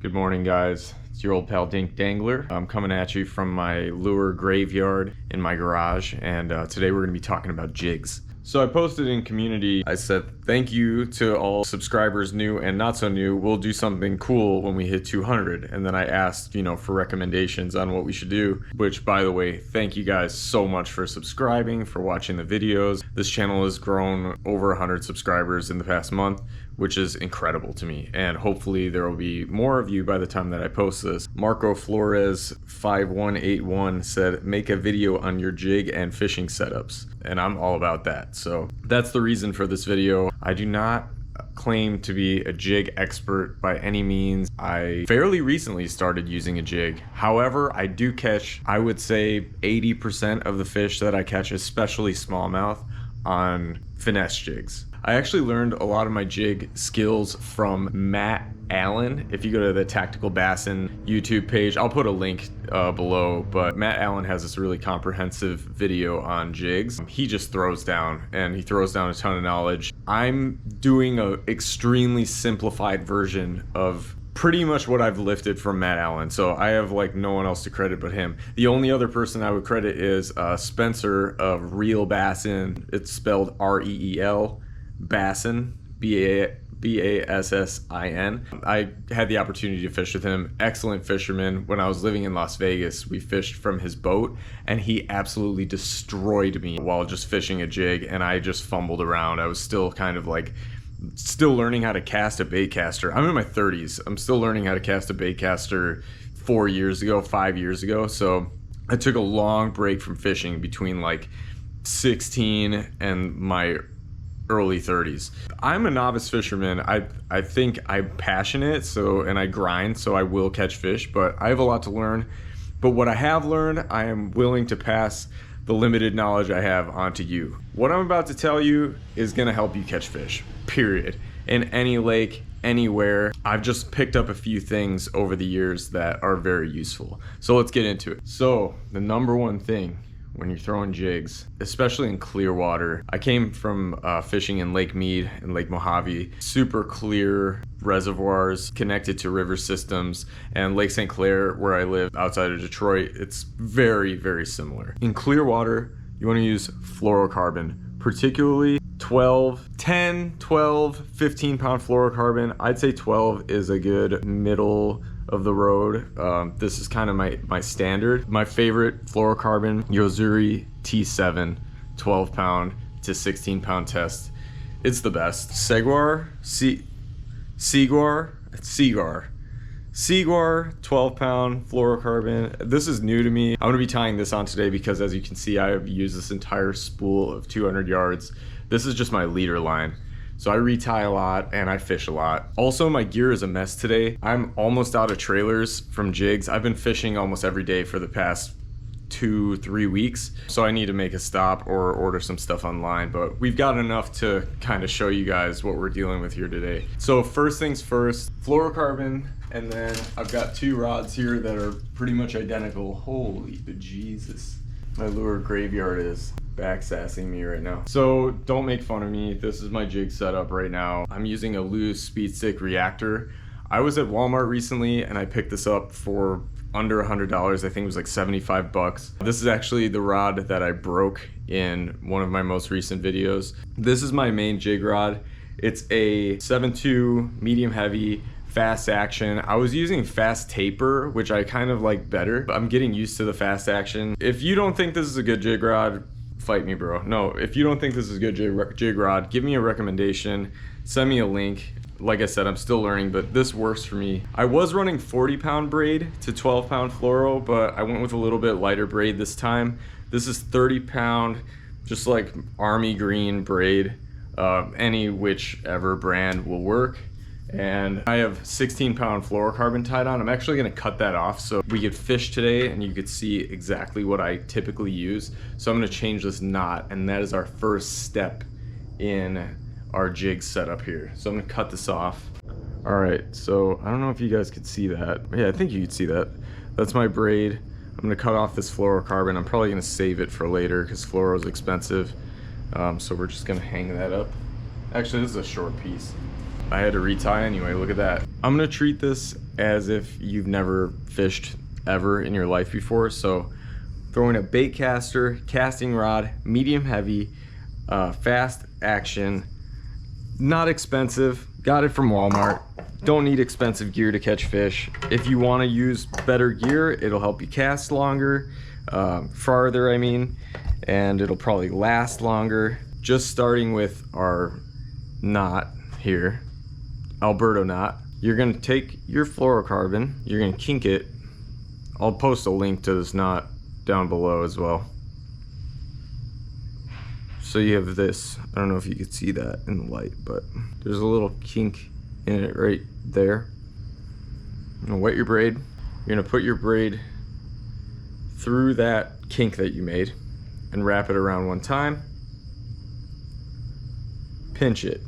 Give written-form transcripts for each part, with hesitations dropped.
Good morning, guys. It's your old pal Dink Dangler. I'm coming at you from my lure graveyard in my garage, and today we're going to be talking about jigs. So I posted in community, I said, thank you to all subscribers, new and not so new. We'll do something cool when we hit 200. And then I asked, for recommendations on what we should do, which, by the way, thank you guys so much for subscribing, for watching the videos. This channel has grown over 100 subscribers in the past month, which is incredible to me. And hopefully there will be more of you by the time that I post this. Marco Flores 5181 said, make a video on your jig and fishing setups. And I'm all about that. So that's the reason for this video. I do not claim to be a jig expert by any means. I fairly recently started using a jig. However, I do catch, I would say 80% of the fish that I catch, especially smallmouth, on finesse jigs. I actually learned a lot of my jig skills from Matt Allen. If you go to the Tactical Bassin YouTube page, I'll put a link below, but Matt Allen has this really comprehensive video on jigs. He just throws down, and he throws down a ton of knowledge. I'm doing an extremely simplified version of pretty much what I've lifted from Matt Allen, so I have no one else to credit but him. The only other person I would credit is Spencer of Reel Bassin. It's spelled R-E-E-L Bassin, B-A-S-S-I-N. I had the opportunity to fish with him. Excellent fisherman. When I was living in Las Vegas, we fished from his boat, and he absolutely destroyed me while just fishing a jig, and I just fumbled around. I was still kind of still learning how to cast a bait caster. I'm in my 30s. I'm still learning how to cast a bait caster 5 years ago. So I took a long break from fishing between 16 and my early 30s. I'm a novice fisherman. I think I'm passionate, and I grind, so I will catch fish, but I have a lot to learn. But what I have learned, I am willing to pass the limited knowledge I have onto you. What I'm about to tell you is gonna help you catch fish, period. In any lake, anywhere. I've just picked up a few things over the years that are very useful. So let's get into it. So the number one thing when you're throwing jigs, especially in clear water. I came from fishing in Lake Mead and Lake Mojave, super clear reservoirs connected to river systems, and Lake St. Clair, where I live outside of Detroit, it's very, very similar. In clear water, you want to use fluorocarbon, particularly 10, 12, 15 pound fluorocarbon. I'd say 12 is a good middle of the road. This is kind of my standard. My favorite fluorocarbon, Yozuri T7, 12 pound to 16 pound test. It's the best. Seaguar, 12 pound fluorocarbon. This is new to me. I'm gonna be tying this on today because, as you can see, I have used this entire spool of 200 yards. This is just my leader line. So I retie a lot and I fish a lot. Also, my gear is a mess today. I'm almost out of trailers from jigs. I've been fishing almost every day for the past 2-3 weeks. So I need to make a stop or order some stuff online, but we've got enough to kind of show you guys what we're dealing with here today. So first things first, fluorocarbon, and then I've got two rods here that are pretty much identical. Holy bejesus. My lure graveyard is backsassing me right now. So don't make fun of me. This is my jig setup right now. I'm using a loose speed stick reactor. I was at Walmart recently and I picked this up for under $100. I think it was like 75 bucks. This is actually the rod that I broke in one of my most recent videos. This is my main jig rod. It's a 7.2 medium heavy fast action. I was using fast taper, which I kind of like better, but I'm getting used to the fast action. If you don't think this is a good jig rod, fight me, bro. No, if you don't think this is a good jig rod, give me a recommendation, send me a link. Like I said, I'm still learning, but this works for me. I was running 40 pound braid to 12 pound fluoro, but I went with a little bit lighter braid this time. This is 30 pound, just like army green braid. Any whichever brand will work. And I have 16 pound fluorocarbon tied on. I'm actually gonna cut that off so we could fish today and you could see exactly what I typically use. So I'm gonna change this knot, and that is our first step in our jig setup here. So I'm gonna cut this off. All right, so I don't know if you guys could see that. Yeah, I think you could see that. That's my braid. I'm gonna cut off this fluorocarbon. I'm probably gonna save it for later because fluoro is expensive. So we're just gonna hang that up. Actually, this is a short piece. I had to retie anyway, look at that. I'm gonna treat this as if you've never fished ever in your life before. So throwing a bait caster, casting rod, medium heavy, fast action, not expensive, got it from Walmart. Don't need expensive gear to catch fish. If you want to use better gear, it'll help you cast longer, farther I mean, and it'll probably last longer. Just starting with our knot here, Alberto knot, you're gonna take your fluorocarbon, you're gonna kink it. I'll post a link to this knot down below as well. So you have this, I don't know if you could see that in the light, but there's a little kink in it right there. You're gonna wet your braid. You're gonna put your braid through that kink that you made and wrap it around one time. Pinch it.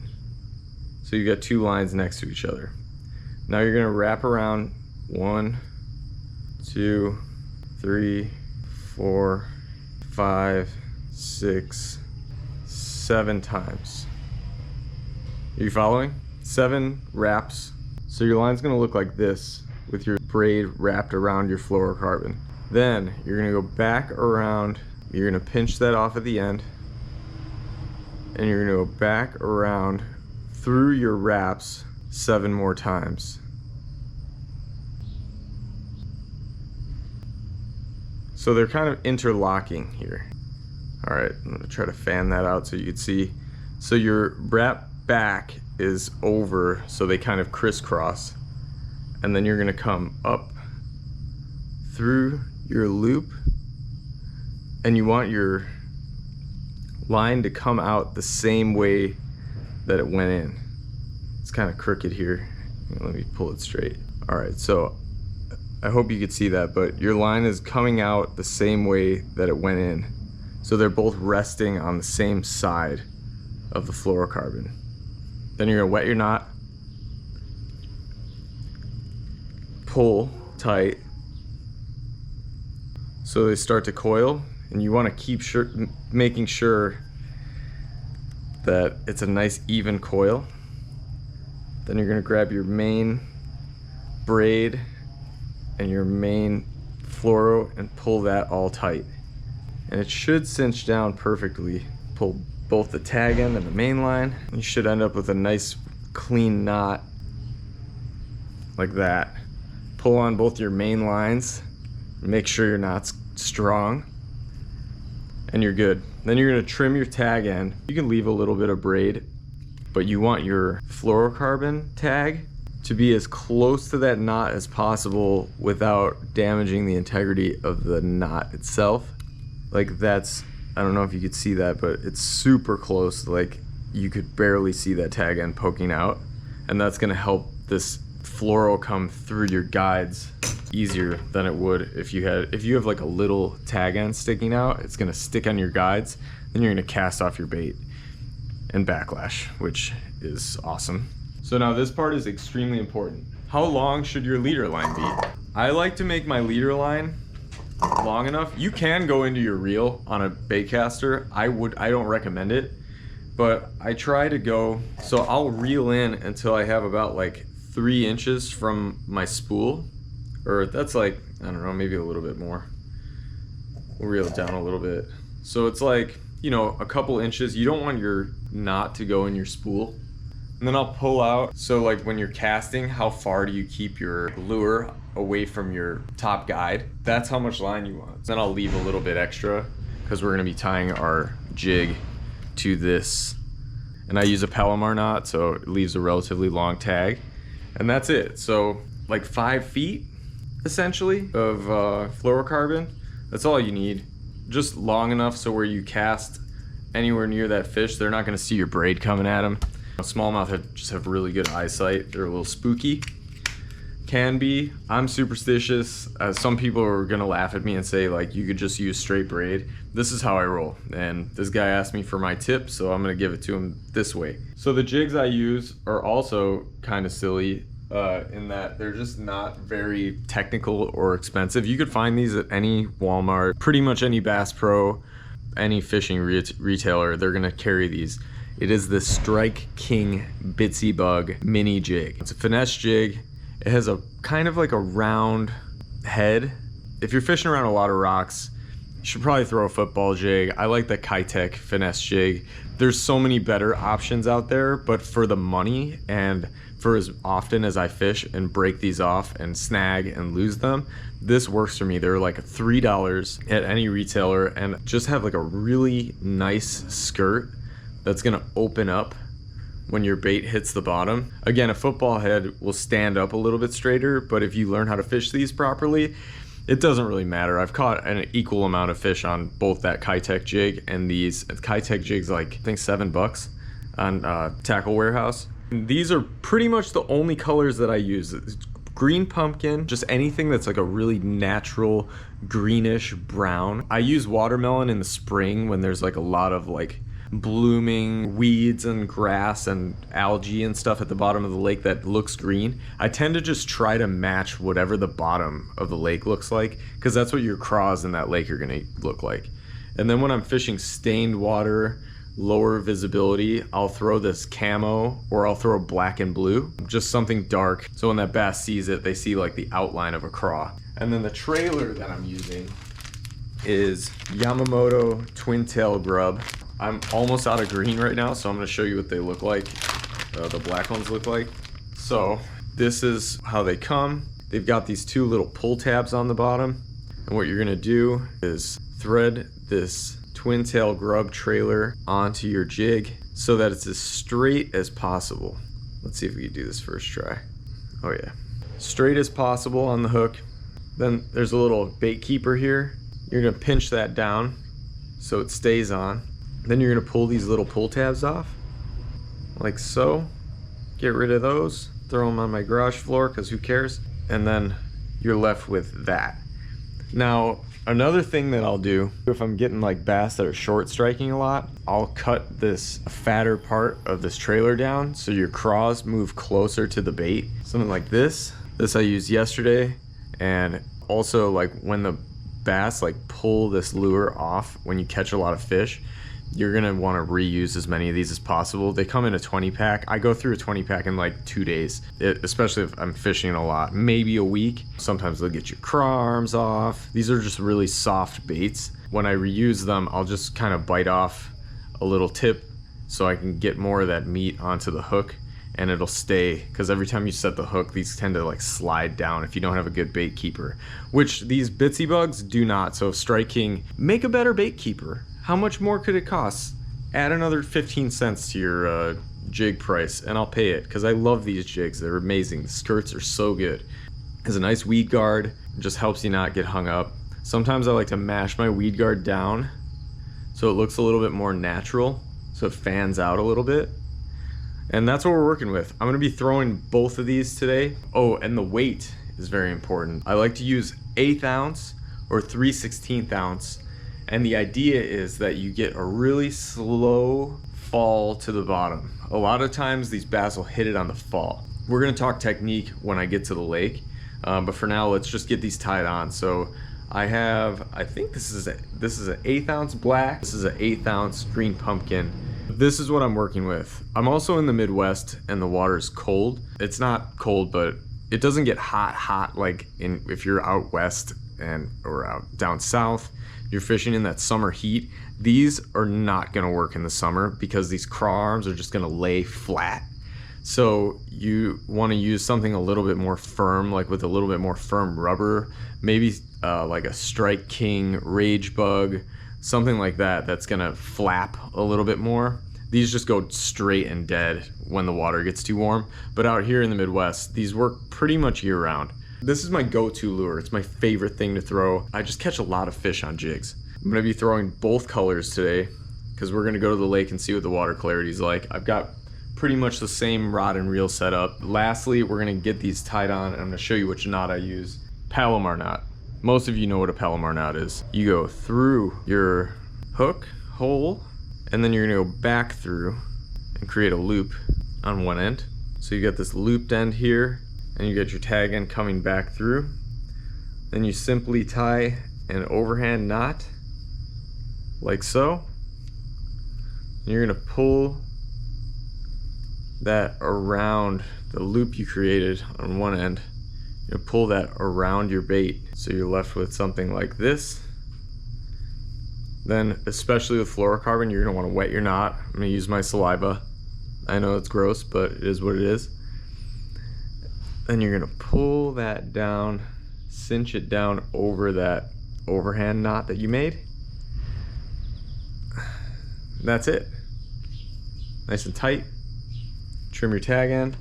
So you got two lines next to each other. Now you're gonna wrap around 1, 2, 3, 4, 5, 6, 7 times. Are you following? 7 wraps. So your line's gonna look like this with your braid wrapped around your fluorocarbon. Then you're gonna go back around, you're gonna pinch that off at the end, and you're gonna go back around through your wraps 7 more times. So they're kind of interlocking here. All right, I'm gonna try to fan that out so you can see. So your wrap back is over, so they kind of crisscross. And then you're gonna come up through your loop, and you want your line to come out the same way that it went in. It's kind of crooked here. Let me pull it straight. All right, so I hope you could see that, but your line is coming out the same way that it went in. So they're both resting on the same side of the fluorocarbon. Then you're gonna wet your knot, pull tight so they start to coil, and you wanna keep making sure that it's a nice even coil. Then you're gonna grab your main braid and your main fluoro and pull that all tight. And it should cinch down perfectly. Pull both the tag end and the main line. You should end up with a nice clean knot like that. Pull on both your main lines, make sure your knot's strong, and you're good. Then you're gonna trim your tag end. You can leave a little bit of braid, but you want your fluorocarbon tag to be as close to that knot as possible without damaging the integrity of the knot itself. Like that's, I don't know if you could see that, but it's super close. Like you could barely see that tag end poking out, and that's gonna help this fluoro come through your guides easier than it would if you have like a little tag end sticking out. It's gonna stick on your guides, then you're gonna cast off your bait and backlash, which is awesome. So now this part is extremely important. How long should your leader line be? I like to make my leader line long enough. You can go into your reel on a bait caster. I don't recommend it, but I try to go, so I'll reel in until I have about like 3 inches from my spool, or that's like, I don't know, maybe a little bit more. We'll reel it down a little bit. So it's like, you know, a couple inches. You don't want your knot to go in your spool. And then I'll pull out, so like when you're casting, how far do you keep your lure away from your top guide? That's how much line you want. Then I'll leave a little bit extra because we're gonna be tying our jig to this. And I use a Palomar knot, so it leaves a relatively long tag. And that's it. So like 5 feet, essentially, of fluorocarbon. That's all you need. Just long enough so where you cast anywhere near that fish, they're not gonna see your braid coming at them. Smallmouth just have really good eyesight. They're a little spooky. Can be. I'm superstitious. Some people are gonna laugh at me and say like you could just use straight braid. This is how I roll, and this guy asked me for my tip, so I'm gonna give it to him this way. So the jigs I use are also kind of silly in that they're just not very technical or expensive. You could find these at any Walmart, pretty much any Bass Pro, any fishing retailer. They're gonna carry these. It is the Strike King Bitsy Bug mini jig. It's a finesse jig. It has a kind of like a round head. If you're fishing around a lot of rocks, you should probably throw a football jig. I like the Kitech finesse jig. There's so many better options out there, but for the money and for as often as I fish and break these off and snag and lose them, this works for me. They're like $3 at any retailer and just have like a really nice skirt that's gonna open up when your bait hits the bottom. Again, a football head will stand up a little bit straighter, but if you learn how to fish these properly, it doesn't really matter. I've caught an equal amount of fish on both that Kitech jig and these. Kitech jig's like, I think $7 on Tackle Warehouse. And these are pretty much the only colors that I use. It's green pumpkin, just anything that's like a really natural greenish brown. I use watermelon in the spring when there's like a lot of like blooming weeds and grass and algae and stuff at the bottom of the lake that looks green. I tend to just try to match whatever the bottom of the lake looks like, because that's what your craws in that lake are gonna look like. And then when I'm fishing stained water, lower visibility, I'll throw this camo or I'll throw black and blue, just something dark, so when that bass sees it, they see like the outline of a craw. And then the trailer that I'm using is Yamamoto twin tail grub. I'm almost out of green right now, so I'm going to show you what they look like, the black ones look like. So this is how they come. They've got these two little pull tabs on the bottom, and what you're going to do is thread this twin tail grub trailer onto your jig so that it's as straight as possible. Let's see if we can do this first try. Oh yeah, straight as possible on the hook. Then there's a little bait keeper here. You're going to pinch that down so it stays on. Then you're gonna pull these little pull tabs off, like so. Get rid of those, throw them on my garage floor, because who cares? And then you're left with that. Now, another thing that I'll do, if I'm getting like bass that are short striking a lot, I'll cut this fatter part of this trailer down so your craws move closer to the bait. Something like this. This I used yesterday, and also like when the bass like pull this lure off when you catch a lot of fish, you're gonna want to reuse as many of these as possible. They come in a 20 pack. I go through a 20 pack in like 2 days, especially if I'm fishing a lot, maybe a week. Sometimes they'll get your craw arms off. These are just really soft baits. When I reuse them, I'll just kind of bite off a little tip so I can get more of that meat onto the hook, and it'll stay, because every time you set the hook, these tend to like slide down if you don't have a good bait keeper, which these Bitsy Bugs do not. So Strike King, make a better bait keeper. How much more could it cost? Add another 15 cents to your jig price and I'll pay it, because I love these jigs. They're amazing. The skirts are so good. Has a nice weed guard. It just helps you not get hung up. Sometimes I like to mash my weed guard down so it looks a little bit more natural, so it fans out a little bit. And that's what we're working with. I'm gonna be throwing both of these today. Oh, and the weight is very important. I like to use 1/8 ounce or 3/16 ounce. And the idea is that you get a really slow fall to the bottom. A lot of times these bass will hit it on the fall. We're gonna talk technique when I get to the lake, but for now, let's just get these tied on. So I think this is an 1/8 ounce black. This is an 1/8 ounce green pumpkin. This is what I'm working with. I'm also in the Midwest and the water is cold. It's not cold, but it doesn't get hot like if you're out west or out down south. You're fishing in that summer heat. These are not gonna work in the summer because these craw arms are just gonna lay flat. So you wanna use something a little bit more firm, like with a little bit more firm rubber, maybe like a Strike King Rage Bug, something like that, that's gonna flap a little bit more. These just go straight and dead when the water gets too warm. But out here in the Midwest, these work pretty much year round. This is my go-to lure. It's my favorite thing to throw. I just catch a lot of fish on jigs. I'm gonna be throwing both colors today because we're gonna go to the lake and see what the water clarity is like. I've got pretty much the same rod and reel setup. Lastly, we're gonna get these tied on and I'm gonna show you which knot I use. Palomar knot. Most of you know what a Palomar knot is. You go through your hook hole and then you're gonna go back through and create a loop on one end. So you got this looped end here, and you get your tag end coming back through. Then you simply tie an overhand knot like so. And you're gonna pull that around the loop you created on one end You pull that around your bait so you're left with something like this. Then, especially with fluorocarbon, you're gonna want to wet your knot. I'm gonna use my saliva. I know it's gross, but it is what it is. Then you're gonna pull that down, cinch it down over that overhand knot that you made. That's it. Nice and tight. Trim your tag end.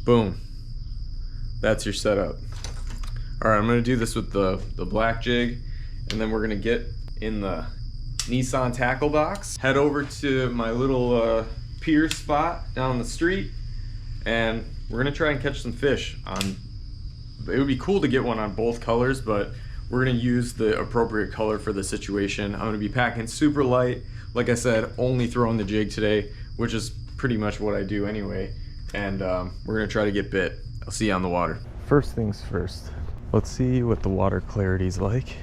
Boom. That's your setup. All right, I'm gonna do this with the black jig, and then we're gonna get in the Nissan tackle box, head over to my little pier spot down the street, and we're gonna try and catch some fish on. It would be cool to get one on both colors, but we're gonna use the appropriate color for the situation. I'm gonna be packing super light. Like I said, only throwing the jig today, which is pretty much what I do anyway. And we're gonna try to get bit. I'll see you on the water. First things first, let's see what the water clarity is like.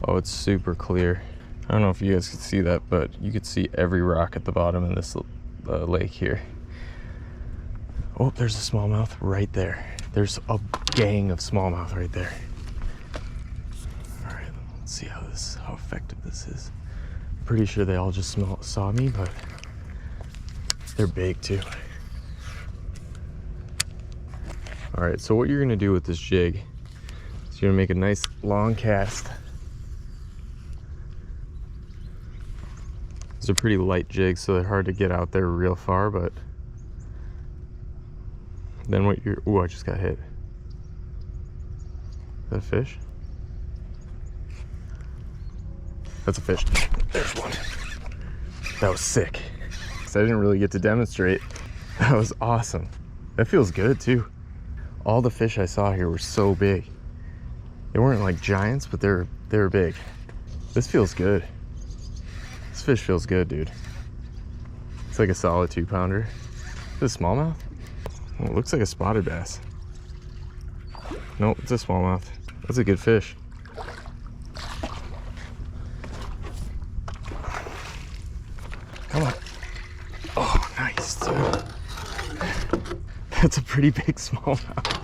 Oh, it's super clear. I don't know if you guys can see that, but you could see every rock at the bottom of this lake here. Oh, there's a smallmouth right there. There's a gang of smallmouth right there. All right, let's see how effective this is. Pretty sure they all just saw me, but they're big too. All right, so what you're gonna do with this jig is you're gonna make a nice long cast. These are pretty light jigs, so they're hard to get out there real far, but then what you're, ooh, I just got hit. Is that a fish? That's a fish. There's one. That was sick. So I didn't really get to demonstrate. That was awesome. That feels good too. All the fish I saw here were so big. They weren't like giants, but they were big. This feels good. This fish feels good, dude. It's like a solid 2-pounder. Is this a smallmouth? Oh, it looks like a spotted bass. Nope, it's a smallmouth. That's a good fish. Come on. Oh, nice, dude. That's a pretty big smallmouth.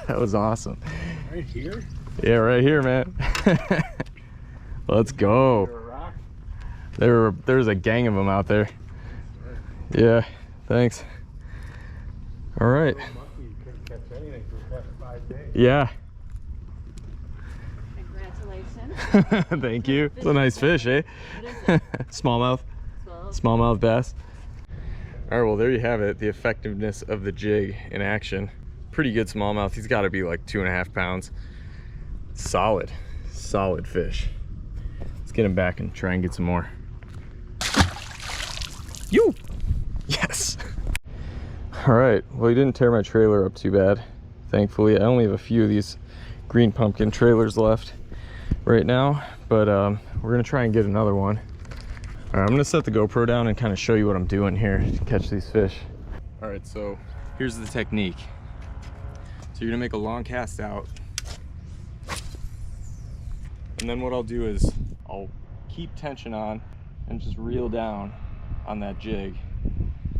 That was awesome. Right here? Yeah, right here, man. Let's go. There's a gang of them out there. Yeah, thanks. All right. Yeah. Congratulations. Thank you. It's a nice fish, eh? Smallmouth. Smallmouth bass. All right, well, there you have it. The effectiveness of the jig in action. Pretty good smallmouth. He's got to be like 2.5 pounds. Solid fish. Let's get him back and try and get some more. You! Yes! All right, well, he didn't tear my trailer up too bad, thankfully. I only have a few of these green pumpkin trailers left right now, but we're gonna try and get another one. All right, I'm gonna set the GoPro down and kind of show you what I'm doing here to catch these fish. All right, so here's the technique. So you're gonna make a long cast out, and then what I'll do is I'll keep tension on and just reel down on that jig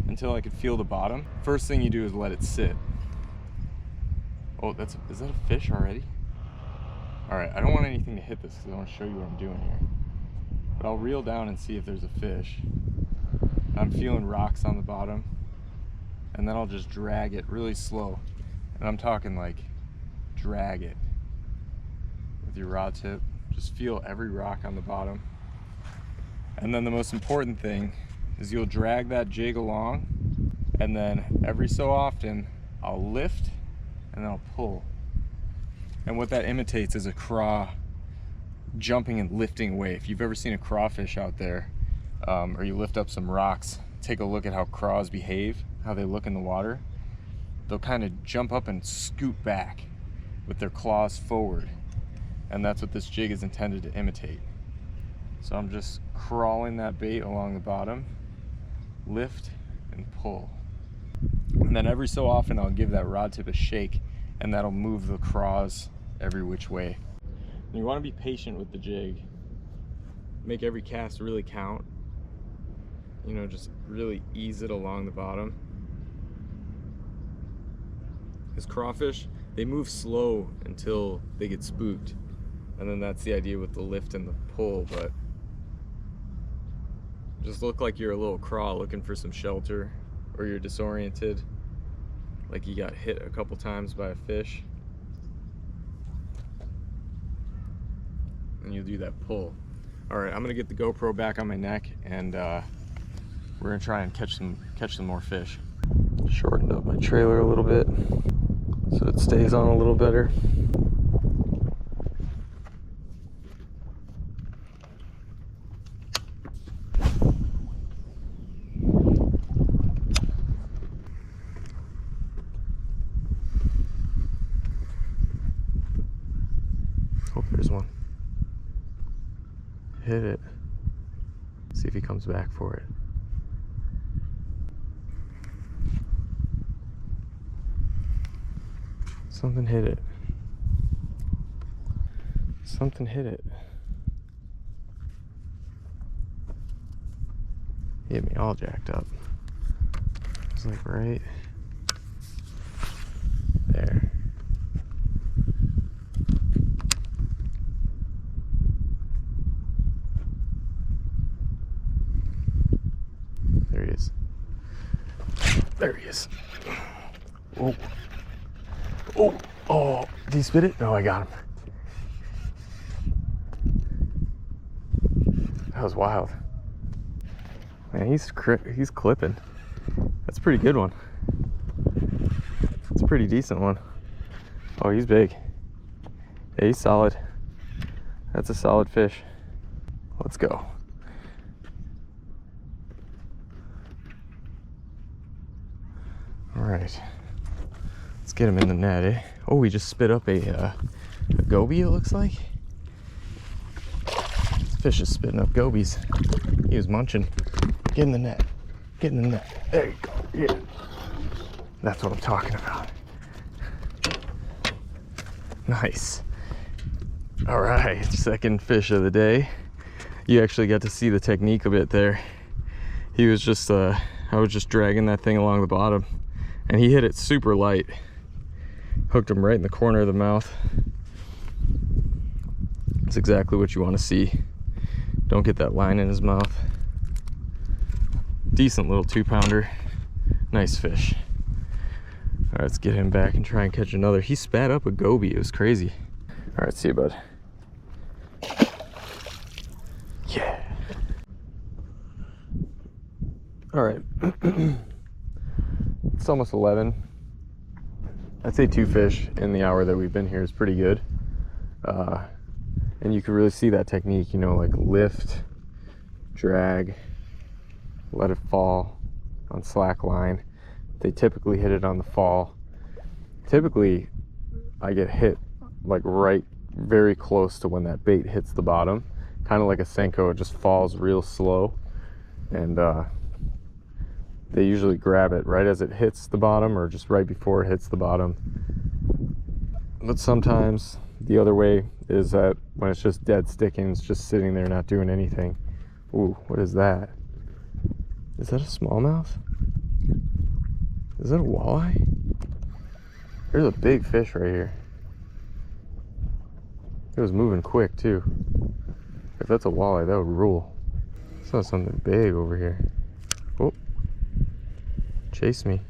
until I can feel the bottom. First thing you do is let it sit. Oh, is that a fish already? All right, I don't want anything to hit this because I want to show you what I'm doing here. But I'll reel down and see if there's a fish. I'm feeling rocks on the bottom, and then I'll just drag it really slow. And I'm talking like drag it with your rod tip. Just feel every rock on the bottom. And then the most important thing is you'll drag that jig along, and then every so often I'll lift and then I'll pull. And what that imitates is a craw jumping and lifting away. If you've ever seen a crawfish out there, or you lift up some rocks, take a look at how craws behave, how they look in the water. They'll kind of jump up and scoot back with their claws forward. And that's what this jig is intended to imitate. So I'm just crawling that bait along the bottom, lift and pull. And then every so often I'll give that rod tip a shake, and that'll move the craws every which way. And you want to be patient with the jig. Make every cast really count. you know, just really ease it along the bottom. Because crawfish, they move slow until they get spooked. And then that's the idea with the lift and the pull, but just look like you're a little craw looking for some shelter, or you're disoriented, like you got hit a couple times by a fish. And you do that pull. All right, I'm gonna get the GoPro back on my neck, and we're gonna try and catch some more fish. Shortened up my trailer a little bit so it stays on a little better. Oh, there's one. Hit it. See if he comes back for it. Something hit it. Something hit it. He hit me all jacked up. It's like right there. There he is. There he is. Oh. Oh. Oh. Did he spit it? No, I got him. That was wild. Man, he's clipping. That's a pretty good one. It's a pretty decent one. Oh, he's big. Yeah, he's solid. That's a solid fish. Let's go. All right, let's get him in the net, eh? Oh, we just spit up a goby, it looks like. This fish is spitting up gobies. He was munching. Get in the net. Get in the net. There you go. Yeah. That's what I'm talking about. Nice. All right, second fish of the day. You actually got to see the technique of it there. He was just, I was just dragging that thing along the bottom, and he hit it super light. Hooked him right in the corner of the mouth. That's exactly what you want to see. Don't get that line in his mouth. Decent little 2-pounder. Nice fish. All right, let's get him back and try and catch another. He spat up a goby. It was crazy. All right, see you, bud. Yeah. All right. It's almost 11. I'd say 2 fish in the hour that we've been here is pretty good. And you can really see that technique, you know, like lift, drag, let it fall on slack line. They typically hit it on the fall. Typically, I get hit like right very close to when that bait hits the bottom. Kind of like a Senko, it just falls real slow. And they usually grab it right as it hits the bottom or just right before it hits the bottom. But sometimes the other way is that when it's just dead sticking, it's just sitting there not doing anything. Ooh, what is that? Is that a smallmouth? Is that a walleye? There's a big fish right here. It was moving quick too. If that's a walleye, that would rule. I saw something big over here. Oh, chase me.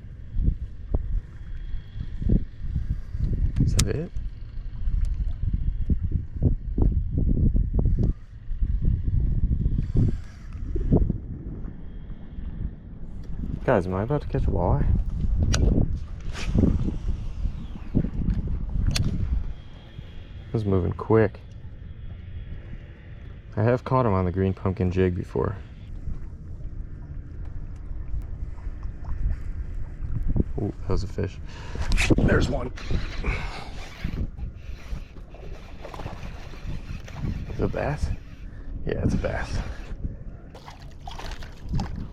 Is that it? Guys, am I about to catch a walleye? It was moving quick. I have caught him on the green pumpkin jig before. Oh, that was a fish. There's one. Is it a bass? Yeah, it's a bass.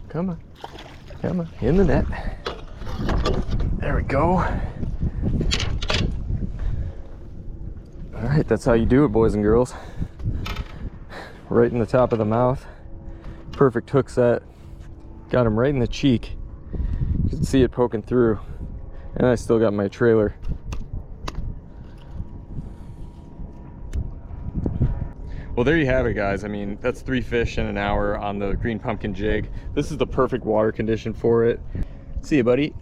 Come on. Come on, in the net. There we go. All right, that's how you do it, boys and girls. Right in the top of the mouth. Perfect hook set. Got him right in the cheek. You can see it poking through. And I still got my trailer. Well, there you have it, guys. I mean, that's 3 fish in an hour on the green pumpkin jig. This is the perfect water condition for it. See you, buddy.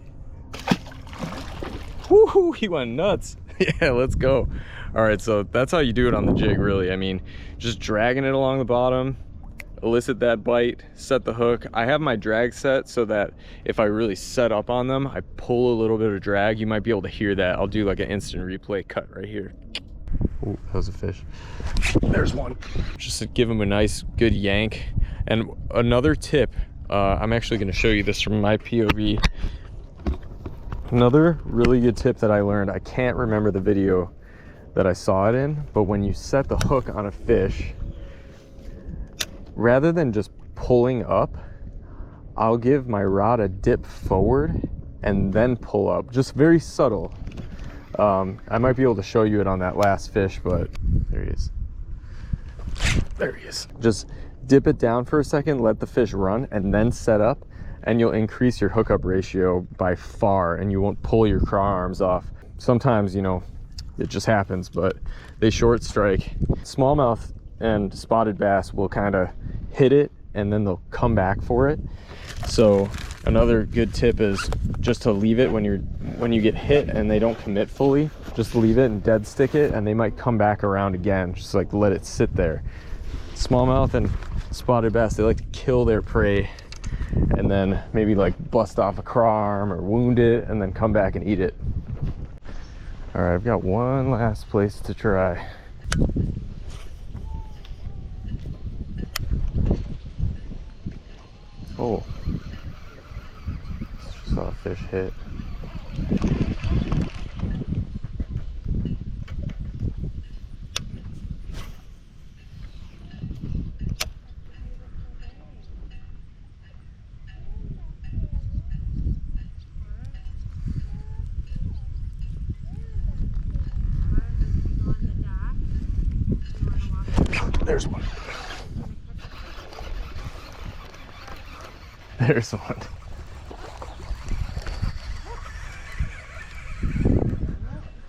Woohoo, he went nuts. Yeah, let's go. All right, so that's how you do it on the jig, really. I mean, just dragging it along the bottom, elicit that bite, set the hook. I have my drag set so that if I really set up on them, I pull a little bit of drag. You might be able to hear that. I'll do like an instant replay cut right here. Oh, that was a fish. There's one. Just to give him a nice, good yank. And another tip, I'm actually going to show you this from my POV. Another really good tip that I learned, I can't remember the video that I saw it in, but when you set the hook on a fish, rather than just pulling up, I'll give my rod a dip forward and then pull up, just very subtle. I might be able to show you it on that last fish, but there he is. There he is. Just dip it down for a second, let the fish run, and then set up, and you'll increase your hookup ratio by far, and you won't pull your craw arms off. Sometimes, you know, it just happens, but they short strike. Smallmouth and spotted bass will kind of hit it, and then they'll come back for it. So another good tip is just to leave it when you get hit and they don't commit fully. Just leave it and dead stick it, and they might come back around again. Just like let it sit there. Smallmouth and spotted bass, they like to kill their prey and then maybe like bust off a craw arm or wound it and then come back and eat it. All right, I've got one last place to try. Oh, saw a fish hit. There's one. There's one.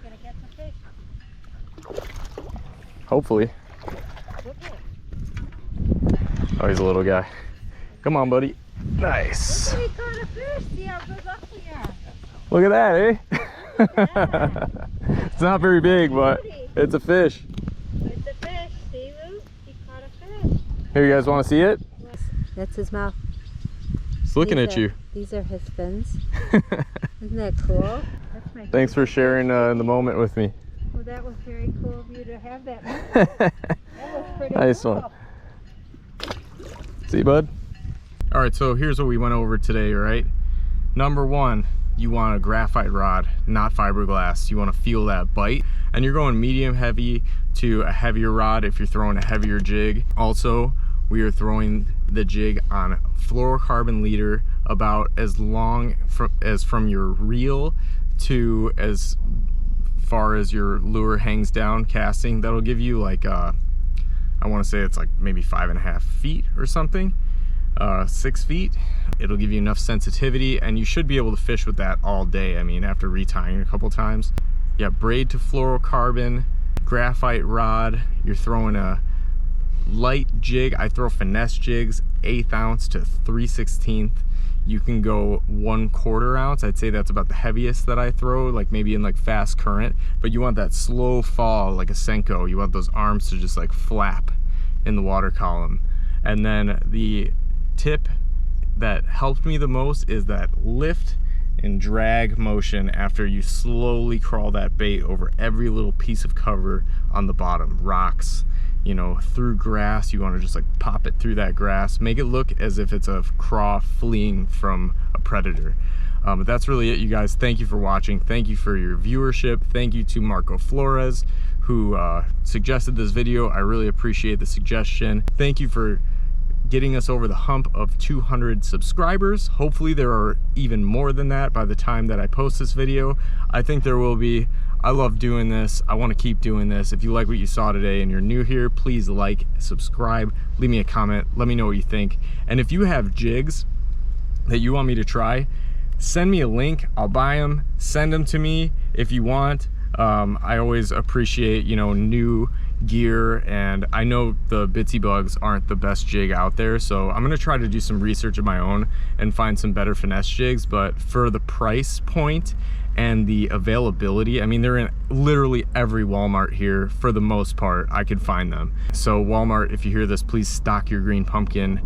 Gonna get some fish. Hopefully. Oh, he's a little guy. Come on, buddy. Nice. Look, we caught a fish. See how good luck we are. Look at that, eh? It's not very big, but it's a fish. It's a fish. See, Luke? He caught a fish. Here, you guys want to see it? That's his mouth. It's looking at you. These are his fins. Isn't that cool? That's my Thanks for sharing in the moment with me. Well, that was very cool of you to have that. That was pretty Nice cool. one. See, bud? All right, so here's what we went over today, right? Number one, you want a graphite rod, not fiberglass. You want to feel that bite. And you're going medium heavy to a heavier rod if you're throwing a heavier jig. Also, we are throwing the jig on fluorocarbon leader about as long as from your reel to as far as your lure hangs down casting. That'll give you like I want to say it's like maybe 5.5 feet or something, 6 feet. It'll give you enough sensitivity, and you should be able to fish with that all day. I mean, after retying a couple times. Yeah, braid to fluorocarbon, graphite rod. You're throwing a light jig. I throw finesse jigs, 1/8 ounce to 3/16. You can go 1/4 ounce. I'd say that's about the heaviest that I throw, like maybe in like fast current, but you want that slow fall like a Senko. You want those arms to just like flap in the water column. And then the tip that helped me the most is that lift and drag motion after you slowly crawl that bait over every little piece of cover on the bottom, rocks, you know, through grass. You want to just like pop it through that grass, make it look as if it's a craw fleeing from a predator. But that's really it, you guys. Thank you for watching. Thank you for your viewership. Thank you to Marco Flores, who suggested this video. I really appreciate the suggestion. Thank you for getting us over the hump of 200 subscribers. Hopefully there are even more than that by the time that I post this video. I think there will be. I love doing this. I want to keep doing this. If you like what you saw today and you're new here, please like, subscribe, leave me a comment, let me know what you think. And if you have jigs that you want me to try, send me a link. I'll buy them, send them to me if you want. I always appreciate, you know, new gear, and I know the Bitsy Bugs aren't the best jig out there, so I'm gonna try to do some research of my own and find some better finesse jigs. But for the price point and the availability, I mean, they're in literally every Walmart here for the most part. I could find them. So Walmart, if you hear this, please stock your green pumpkin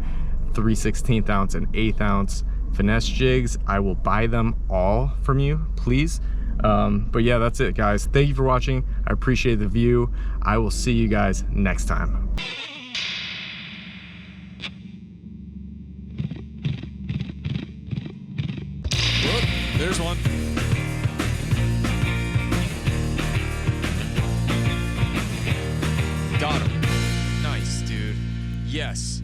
3/16 ounce and 1/8 ounce finesse jigs. I will buy them all from you, please. But yeah, that's it, guys. Thank you for watching. I appreciate the view. I will see you guys next time. Whoop, there's one. Got him. Nice, dude. Yes.